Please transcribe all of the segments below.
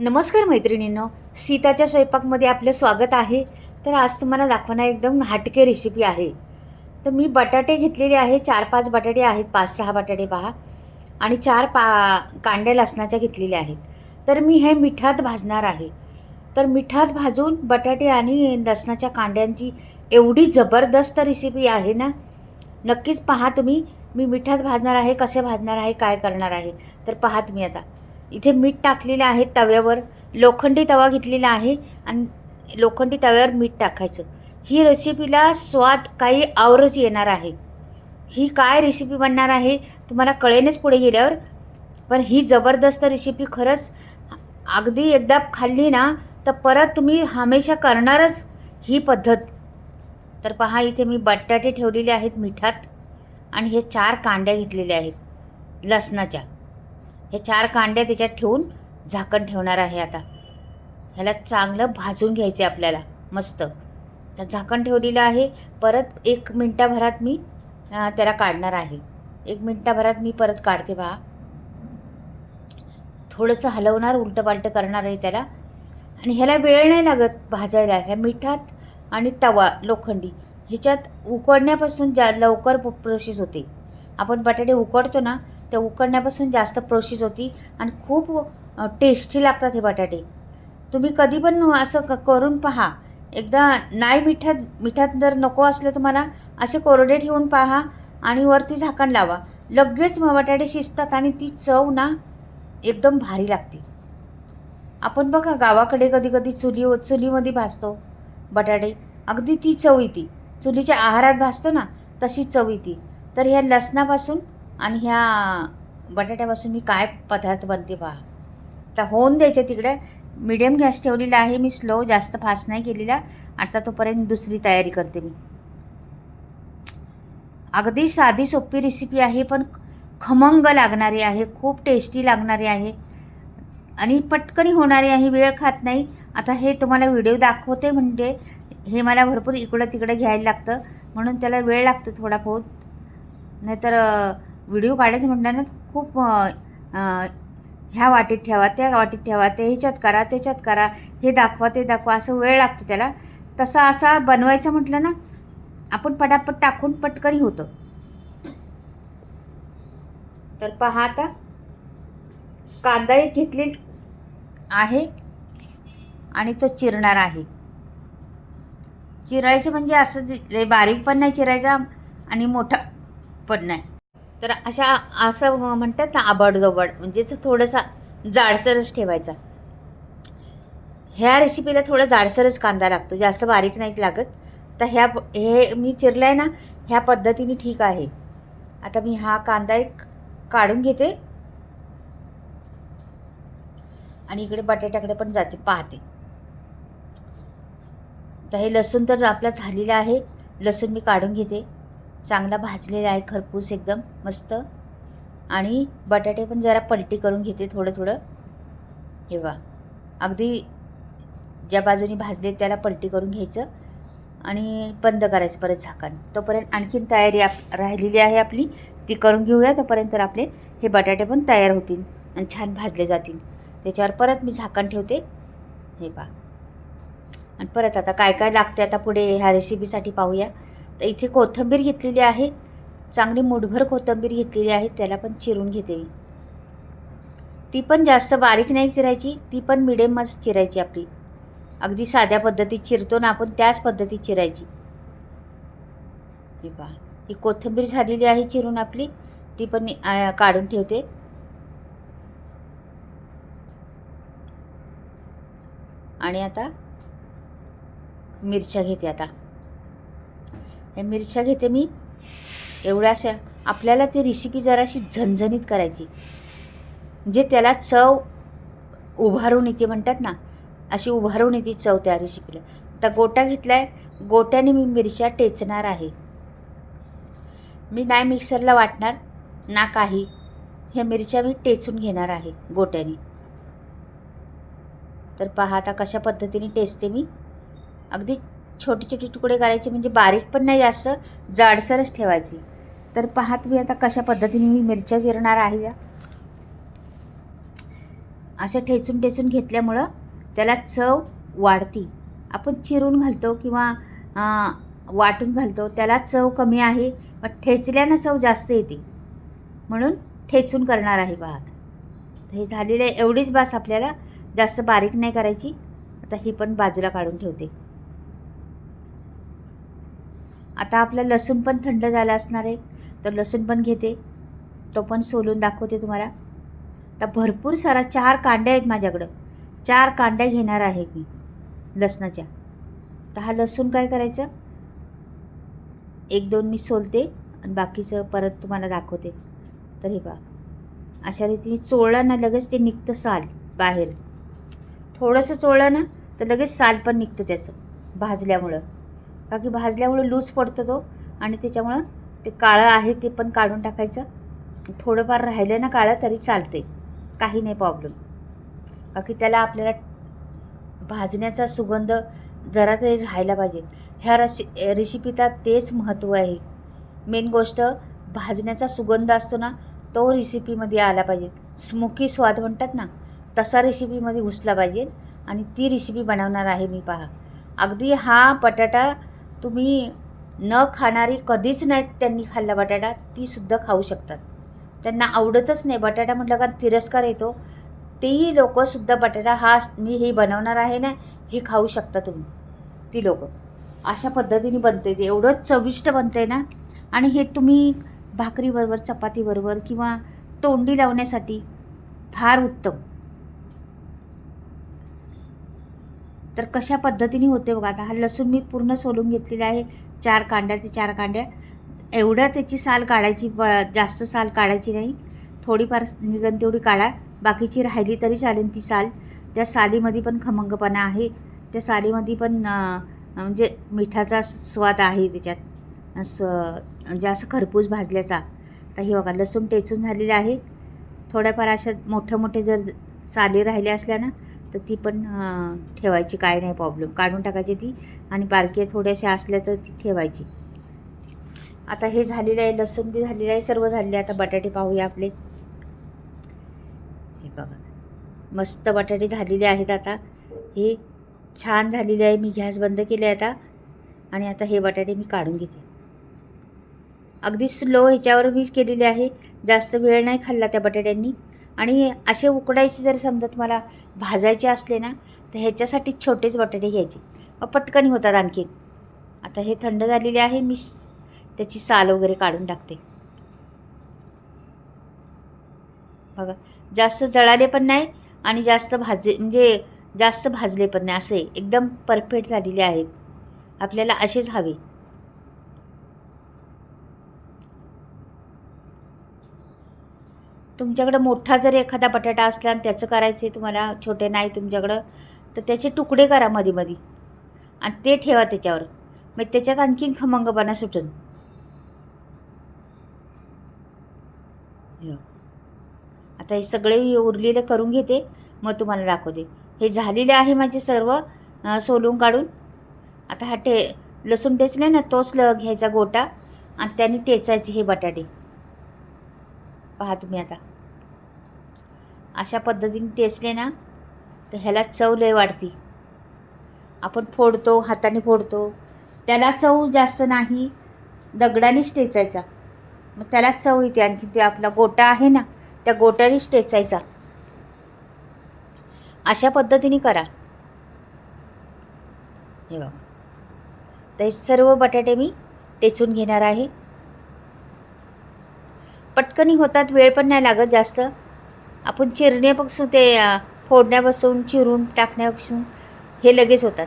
नमस्कार मैत्रिणींनो, सीताच्या स्वयंपाकमध्ये आपलं स्वागत आहे. तर आज तुम्हाला दाखवणार एकदम हटके रेसिपी आहे. तर मी बटाटे घेतलेले आहे, 4-5 बटाटे आहेत, 5-6 बटाटे पहा, आणि 4 कांड्या लसणाच्या घेतलेल्या आहेत. तर मी हे मिठात भाजणार आहे. तर मिठात भाजून बटाटे आणि लसणाच्या कांड्यांची एवढी जबरदस्त रेसिपी आहे ना, नक्कीच पहा तुम्ही. मी मिठात भाजणार आहे, कसे भाजणार आहे, काय करणार आहे, तर पहा तुम्ही. आता इथे मीठ टाकलेलं आहे तव्यावर, लोखंडी तवा घेतलेला आहे आणि लोखंडी तव्यावर मीठ टाकायचं. ही रेसिपीला स्वाद काही औरच येणार आहे. ही काय रेसिपी बनणार आहे तुम्हाला कळेनच पुढे गेल्यावर. पण ही जबरदस्त रेसिपी खरंच अगदी एकदा खाल्ली ना तर परत तुम्ही हमेशा करणारच ही पद्धत. तर पहा, इथे मी बटाटे ठेवलेले आहेत मिठात आणि हे 4 कांड्या घेतलेल्या आहेत लसणाच्या. हे 4 कांड्या त्याच्यात ठेवून झाकण ठेवणार आहे. आता ह्याला चांगलं भाजून घ्यायचे आपल्याला मस्त. तर झाकण ठेवलेलं आहे. परत 1 मिनटाभरात मी त्याला काढणार आहे. 1 मिनटाभरात मी परत काढते पहा. थोडंसं हलवणार, उलटं करणार आहे त्याला. आणि ह्याला वेळ नाही लागत भाजायला. ह्या मिठात आणि तवा लोखंडी ह्याच्यात उकडण्यापासून लवकर प्रोसेस होते. आपण बटाटे उकडतो ना, त्या उकडण्यापासून जास्त प्रोसेस होती आणि खूप टेस्टी लागतात हे बटाटे. तुम्ही कधी पण असं करून पहा एकदा. नाही मिठात जर नको असलं तुम्हाला, असे कोरडे ठेवून पहा आणि वरती झाकण लावा. लगेच मग बटाटे शिजतात आणि ती चव ना एकदम भारी लागते. आपण बघा गावाकडे कधी चुलीमध्ये भाजतो बटाटे, अगदी ती चव येते. चुलीच्या आहारात भाजतो ना तशी चव येते. तर ह्या लसणापासून आणि ह्या बटाट्यापासून मी काय पदार्थ बनते पहा. आता होऊन द्यायचे तिकडे. मीडियम गॅस ठेवलेला आहे मी, स्लो, जास्त फास्ट नाही केलेला. आता तोपर्यंत दुसरी तयारी करते मी. अगदी साधी सोपी रेसिपी आहे, पण खमंग लागणारी आहे, खूप टेस्टी लागणारी आहे आणि पटकनी होणारी आहे. वेळ खात नाही. आता हे तुम्हाला व्हिडिओ दाखवते म्हणजे हे मला भरपूर इकडं तिकडं घ्यायला लागतं, म्हणून त्याला वेळ लागतो थोडा बहुत. नाहीतर व्हिडिओ काढायचं म्हटलं ना खूप ह्या वाटीत ठेवा, त्या वाटीत ठेवा, ते ह्याच्यात करा, त्याच्यात करा, हे दाखवा, ते दाखवा, असं वेळ लागतो त्याला. तसा असा बनवायचं म्हटलं ना आपण पटापट टाकून पटकनी होतं. तर पहा, आता कांदा एक घेतलेला आहे आणि तो चिरणार आहे. चिरायचं म्हणजे असं लय बारीक पण नाही चिरायचा आणि मोठा पण नाही. तर असं म्हणतात ना आबडधोबड, म्हणजे थोडासा जाडसरच ठेवायचा. ह्या रेसिपीला थोडा जाडसरच कांदा लागतो, जास्त बारीक नाही लागत. तर हे मी चिरलं आहे ना, ह्या पद्धतीने ठीक आहे. आता मी हा कांदा एक काढून घेते आणि इकडे बटाट्याकडे पण जाते पाहते. तर हे लसूण तर आपला झालेला आहे. लसूण मी काढून घेते. चांगला भाजलेला आहे खरपूस एकदम मस्त. आणि बटाटे पण जरा पलटी करून घेते थोडं. हे बघा, अगदी ज्या बाजूने भाजले त्याला पलटी करून घ्यायचं आणि बंद करायचं परत झाकण. तोपर्यंत आणखीन तयारी राहिलेली आहे आपली, ती करून घेऊया. तोपर्यंत तर आपले हे बटाटे पण तयार होतील आणि छान भाजले जातील. त्याच्यावर परत मी झाकण ठेवते. हे पहा. आणि परत आता काय काय लागते आता पुढे ह्या रेसिपीसाठी पाहूया. तर इथे कोथिंबीर घेतलेली आहे, चांगली मुठभर कोथिंबीर घेतलेली आहे. त्याला पण चिरून घेते मी. ती पण जास्त बारीक नाही चिरायची, ती पण मिडियमच चिरायची आपली. अगदी साध्या पद्धतीत चिरतो ना आपण त्याच पद्धतीत चिरायची. हे पहा, ही कोथिंबीर झालेली आहे चिरून आपली, ती पण काढून ठेवते. आणि आता मिरच्या घेते. आता हे मिरच्या घेते मी एवढ्याशा. आपल्याला ती रेसिपी जराशी झणझणीत करायची, म्हणजे त्याला चव उभारून येते म्हणतात ना, अशी उभारून येते चव त्या रेसिपीला. आता गोटा घेतला आहे, गोट्याने मी मिरच्या टेचणार आहे. मी नाही मिक्सरला वाटणार ना काही. ह्या मिरच्या मी टेचून घेणार आहे गोट्याने. तर पहा आता कशा पद्धतीने टेचते मी. अगदी छोटे तुकडे करायचे, म्हणजे बारीक पण नाही जास्त, जाडसरच ठेवायची. तर पहा तुम्ही आता कशा पद्धतीने मी मिरच्या चिरणार आहे. असं ठेचून ठेचून घेतल्यामुळं त्याला चव वाढती. आपण चिरून घालतो किंवा वाटून घालतो त्याला चव कमी आहे, पण ठेचल्यानं चव जास्त येते, म्हणून ठेचून करणार आहे भात. तर हे झालेलं आहे, एवढीच बास आपल्याला, जास्त बारीक नाही करायची. आता ही पण बाजूला काढून ठेवते. आता आपला लसूण पण थंड झाला असणार आहे, तर लसूण पण घेते, तो पण सोलून दाखवते तुम्हाला. आता भरपूर सारा 4 कांड्या आहेत माझ्याकडं, 4 कांड्या घेणार आहे मी लसणाच्या. तर हा लसूण काय करायचं, 1-2 मी सोलते आणि बाकीचं परत तुम्हाला दाखवते. तर हे पहा, अशा रीतीने चोळलं ना लगेच ते निघतं साल बाहेर. थोडंसं चोळलं ना तर लगेच साल पण निघतं त्याचं भाजल्यामुळं. बाकी भाजल्यामुळं लूज पडतो तो, आणि त्याच्यामुळं ते काळं आहे ते पण काढून टाकायचं. थोडंफार राहिलं ना काळं तरी चालते, काही नाही प्रॉब्लेम. बाकी त्याला आपल्याला भाजण्याचा सुगंध जरा तरी राहायला पाहिजे. ह्या रेसिपीला तेच महत्त्व आहे. मेन गोष्ट भाजण्याचा सुगंध असतो ना, तो रेसिपीमध्ये आला पाहिजे. स्मोकी स्वाद म्हणतात ना, तसा रेसिपीमध्ये घुसला पाहिजे. आणि ती रेसिपी बनवणार आहे मी. पहा, अगदी हा बटाटा तुम्ही न खाणारी कधीच नाही त्यांनी खाल्ला बटाटा, तीसुद्धा खाऊ शकतात. त्यांना आवडतच नाही बटाटा म्हटलं का तिरस्कार येतो, तेही लोकंसुद्धा बटाटा हा मी हे बनवणार आहे ना, हे खाऊ शकता तुम्ही. ती लोकं अशा पद्धतीने बनते, ते एवढं चविष्ट बनते ना. आणि हे तुम्ही भाकरीबरोबर, चपातीबरोबर किंवा तोंडी लावण्यासाठी फार उत्तम. तर कशा पद्धतीने होते बघा. आता हा लसूण मी पूर्ण सोलून घेतलेला आहे, 4 कांड्या ते 4 कांड्या. एवढ्या त्याची साल काढायची, जास्त साल काढायची नाही, थोडीफार निघन तेवढी काढा, बाकीची राहिली तरी चालेल ती साल. त्या सालीमध्ये पण खमंगपणा आहे, त्या सालीमध्ये पण म्हणजे मिठाचा स्वाद आहे त्याच्यात, म्हणजे असं खरपूस भाजल्याचा. तर हे बघा लसूण टेचून झालेलं आहे. थोड्याफार अशा मोठे मोठे जर साली राहिल्या असल्या ना तर ती पण ठेवायची, काय नाही प्रॉब्लेम, काढून टाकायची ती. आणि बारक्या थोड्याशा असल्या तर ती ठेवायची. आता हे झालेलं आहे, लसूण बी झालेलं आहे, सर्व झालेलं आहे. आता बटाटे पाहूया आपले. हे बघा मस्त बटाटे झालेले आहेत. आता हे छान झालेले आहे. मी गॅस बंद केले आता, आणि आता हे बटाटे मी काढून घेते. अगदी स्लो ह्याच्यावर मी केलेले आहे, जास्त वेळ नाही खाल्ला त्या बटाट्यांनी. आणि असे उकडायचे जर समजा तुम्हाला भाजायचे असले ना, तर ह्याच्यासाठी छोटेच बटाटे घ्यायचे, मग पटकन होतात आणखी. आता हे थंड झालेले आहे, मी त्याची साल वगैरे काढून टाकते. बघा जास्त जळाले पण नाही आणि जास्त जास्त भाजले पण नाही, असे एकदम परफेक्ट झालेले आहेत. आपल्याला असेच हवे. तुमच्याकडं मोठा जर एखादा बटाटा असला आणि त्याचं करायचे तुम्हाला, छोटे नाही तुमच्याकडं, तर त्याचे तुकडे करा मध्ये मध्ये आणि ते ठेवा त्याच्यावर, मग त्याच्यात आणखीन खमंगपणा सुटून. आता हे सगळे उरलेले करून घेते, मग तुम्हाला दाखवते. हे झालेले आहे माझे सर्व सोलून काढून. आता हा लसूण टेचले ना, तोच घ्यायचा गोटा आणि त्याने टेचायचे हे बटाटे. पहा तुम्ही आता अशा पद्धतीने टेचले ना तर ह्याला चव लय वाढती. आपण फोडतो, हाताने फोडतो, त्याला चव जास्त नाही, दगडानेच टेचायचा, मग त्याला चव येते. आणखी ते आपला गोटा आहे ना, त्या गोट्यानेच टेचायचा. अशा पद्धतीने करा. हे बघा, तर हे सर्व बटाटे मी टेचून घेणार आहे. पटकनी होतात, वेळ पण नाही लागत जास्त. आपण चिरण्यापासून ते फोडण्यापासून, चिरून टाकण्यापासून हे लगेच होतात.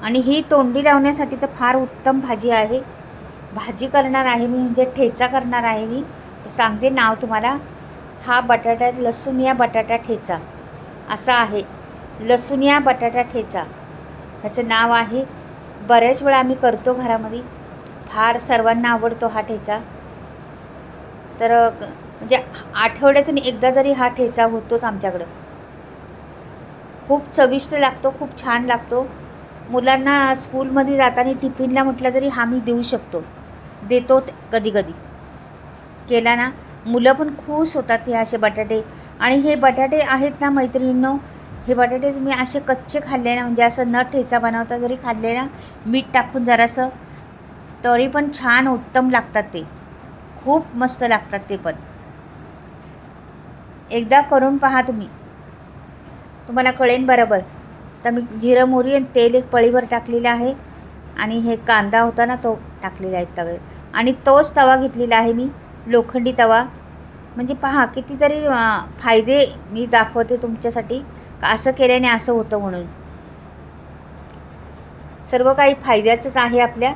आणि ही तोंडी लावण्यासाठी तर फार उत्तम भाजी आहे. भाजी करणार आहे मी, म्हणजे ठेचा करणार आहे मी, तर सांगते नाव तुम्हाला. हा बटाटा लसूणिया बटाटा ठेचा असा आहे. लसूणिया बटाटा ठेचा ह्याचं नाव आहे. बऱ्याच वेळा आम्ही करतो घरामध्ये, फार सर्वांना आवडतो हा ठेचा. तर म्हणजे आठवड्यातून एकदा तरी हा ठेचा होतोच आमच्याकडं. खूप चविष्ट लागतो, खूप छान लागतो. मुलांना स्कूलमध्ये जाताना टिफिनला म्हटलं तरी हा मी देऊ शकतो, देतो कधी कधी केला ना. मुलं पण खुश होतात हे असे बटाटे. आणि हे बटाटे आहेत ना मैत्रिणींनो, हे बटाटे तुम्ही असे कच्चे खाल्ले ना, म्हणजे असं न ठेचा बनवता जरी खाल्ले ना, मीठ टाकून जरासं, तरी पण छान उत्तम लागतात. ते खूप मस्त लागतात ते पण. एकदा करून पहा तुम्ही, तुम्हाला कळेन बरोबर. तर मी जिरं मोहरी आणि तेल एक पळीभर टाकलेलं आहे आणि हे कांदा होता ना तो टाकलेला आहे तव्यावर. आणि तोच तवा घेतलेला आहे मी, लोखंडी तवा. म्हणजे पहा कितीतरी फायदे मी दाखवते तुमच्यासाठी, का असं केल्याने असं होतं म्हणून. सर्व काही फायद्याचंच आहे आपल्या.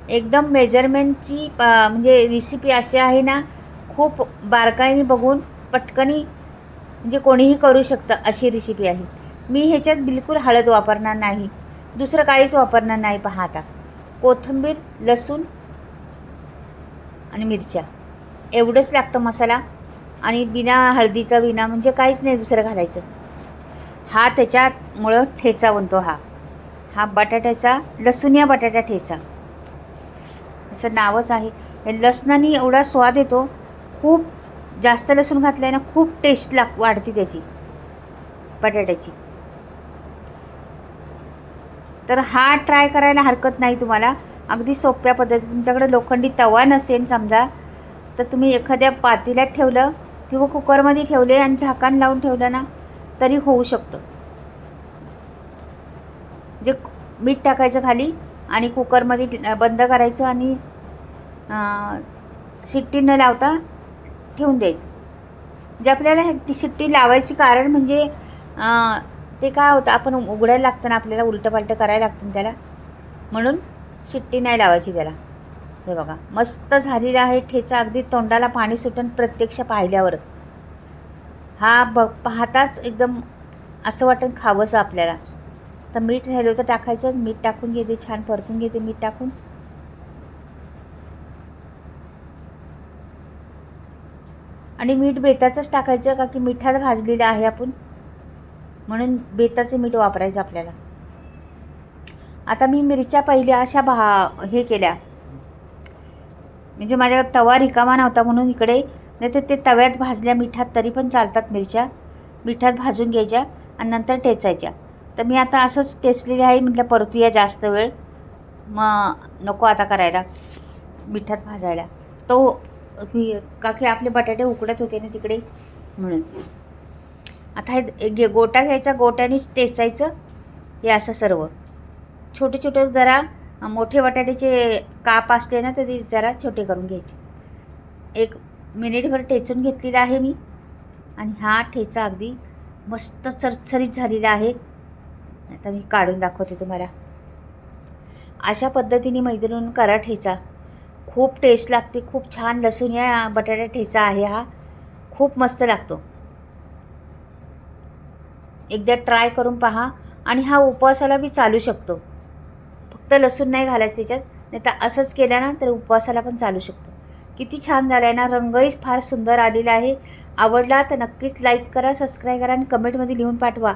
एकदम मेजरमेंटची म्हणजे रेसिपी अशी आहे ना, खूप बारकाईने बघून पटकनी म्हणजे कोणीही करू शकतं अशी रेसिपी आहे. मी ह्याच्यात बिलकुल हळद वापरणार नाही, दुसरं काहीच वापरणार नाही. पहा आता, कोथिंबीर, लसूण आणि मिरच्या एवढंच लागतं मसाला. आणि बिना हळदीचा, बिना म्हणजे काहीच नाही दुसरं घालायचं. हा त्याच्यामुळं ठेचा बनतो. हा बटाट्याचा, लसूण या बटाटा ठेचा असं नावच आहे. हे लसणाने एवढा स्वाद येतो, खूप जास्त लसूण घातलं आहे ना, खूप टेस्ट वाढते त्याची बटाट्याची. तर हा ट्राय करायला हरकत नाही तुम्हाला, अगदी सोप्या पद्धतीने. तुमच्याकडे लोखंडी तवा नसेल समजा, तर तुम्ही एखाद्या पातेल्यात ठेवलं किंवा कुकरमध्ये ठेवले आणि झाकण लावून ठेवलं ना, तरी होऊ शकतं. जे मीठ टाकायचं खाली आणि कुकरमध्ये बंद करायचं आणि शिट्टी न लावता ठेवून द्यायचं. म्हणजे आपल्याला ती शिट्टी लावायची कारण म्हणजे ते काय होतं, आपण उघडायला लागतं ना, आपल्याला उलटं पालटं करायला लागतं त्याला, म्हणून शिट्टी नाही लावायची त्याला. हे बघा मस्त झालेला आहे ठेचा, अगदी तोंडाला पाणी सुटून प्रत्यक्ष पाहिल्यावर. हा पाहताच एकदम असं वाटतं खावंसं आपल्याला. तर मीठ राहिलं होतं टाकायचं, मीठ टाकून घेते, छान परतून घेते मीठ टाकून. आणि मीठ बेताचंच टाकायचं, का की मिठात भाजलेलं आहे आपण, म्हणून बेताचं मीठ वापरायचं आपल्याला. आता मी मिरच्या पहिल्या अशा हे केल्या, म्हणजे माझ्या तवा रिकामा नव्हता म्हणून इकडे, नाही तर ते तव्यात भाजल्या मिठात तरी पण चालतात. मिरच्या मिठात भाजून घ्यायच्या आणि नंतर टेचायच्या. तर मी आता असंच टेचलेली आहे, म्हटलं परतूया जास्त वेळ, मग नको आता करायला मिठात भाजायला. तो का की आपले बटाटे उकडत होते ना तिकडे, म्हणून. आता हे गोटा घ्यायचा, गोट्यानेच टेचायचं हे असं सर्व. छोटे छोटे जरा मोठे बटाट्याचे काप असते ना, तर ते जरा छोटे करून घ्यायचे. 1 मिनिटभर टेचून घेतलेला आहे मी. आणि हा ठेचा अगदी मस्त चरचरीत झालेला आहे. आता मी काढून दाखवते तुम्हाला. अशा पद्धतीने मैत्रिणींनो करा ठेचा, खूप टेस्ट लागते, खूप छान. लसूण या बटाटा ठेचा आहे हा, खूप मस्त लागतो. एकदा ट्राय करून पहा. आणि हा उपवासाला बी चालू शकतो, फक्त लसूण नाही घालायचं त्याच्यात, नाही तर असंच केलं ना तर उपवासाला पण चालू शकतो. किती छान झालं आहे ना, रंगही फार सुंदर आलेला आहे. आवडला तर नक्कीच लाईक करा, सबस्क्राईब करा आणि कमेंटमध्ये लिहून पाठवा.